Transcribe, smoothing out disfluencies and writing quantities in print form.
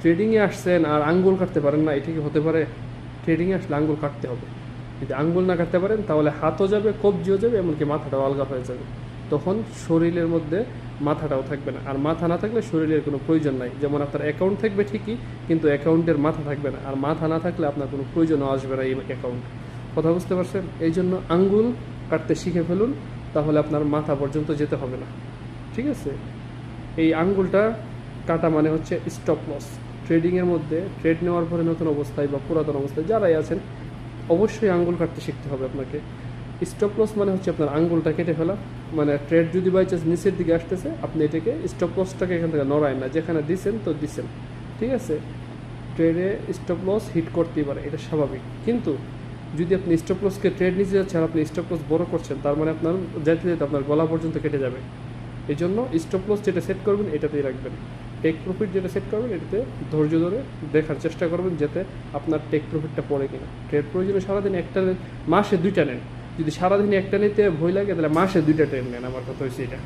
ট্রেডিংয়ে আসছেন আর আঙ্গুল কাটতে পারেন না, এটা কি হতে পারে? ট্রেডিংয়ে আসলে আঙ্গুল কাটতে হবে। যদি আঙ্গুল না কাটতে পারেন তাহলে হাতও যাবে, কবজিও যাবে, এমনকি মাথাটাও আলগা হয়ে যাবে। তখন শরীরের মধ্যে মাথাটাও থাকবে না, আর মাথা না থাকলে শরীরের কোনো প্রয়োজন নাই। যেমন আপনার অ্যাকাউন্ট থাকবে ঠিকই, কিন্তু অ্যাকাউন্টের মাথা থাকবে না, আর মাথা না থাকলে আপনার কোনো প্রয়োজনও আসবে না এই অ্যাকাউন্ট। কথা বুঝতে পারছেন? এই জন্য আঙ্গুল কাটতে শিখে ফেলুন, তাহলে আপনার মাথা পর্যন্ত যেতে হবে না। ঠিক আছে? এই আঙ্গুলটা কাটা মানে হচ্ছে স্টপ লস। ট্রেডিংয়ের মধ্যে ট্রেড নেওয়ার পরে নতুন অবস্থায় বা পুরাতন অবস্থায় যারাই আছেন, অবশ্যই আঙ্গুল কাটতে শিখতে হবে আপনাকে। স্টপ লস মানে হচ্ছে আপনার আঙ্গুলটা কেটে ফেলা। মানে ট্রেড যদি বাই চান্স নিচের দিকে আসতেছে, আপনি এটাকে স্টপ লসটাকে এখান থেকে নড়ায় না, যেখানে দিছেন তো দিছেন। ঠিক আছে? ট্রেডে স্টপ লস হিট করতেই পারে, এটা স্বাভাবিক। কিন্তু যদি আপনি স্টপ লসকে ট্রেড নিচে যাচ্ছেন আর আপনি স্টপ লস বড় করছেন, তার মানে আপনার যেতে যেতে আপনার গলা পর্যন্ত কেটে যাবে। এই জন্য স্টপ লস যেটা সেট করবেন এটাতেই রাখবেন। টেক প্রফিট যেটা সেট করবেন এটাতে ধৈর্য ধরে দেখার চেষ্টা করবেন যাতে আপনার টেক প্রফিটটা পড়ে কিনা। ট্রেড প্রয়োজনে সারাদিন একটা মাসে 2টা নেন। যদি সারাদিন একটা নিতে ভয় লাগে তাহলে মাসে 2টা ট্রেড নেন। আমার কথা হচ্ছে এটা।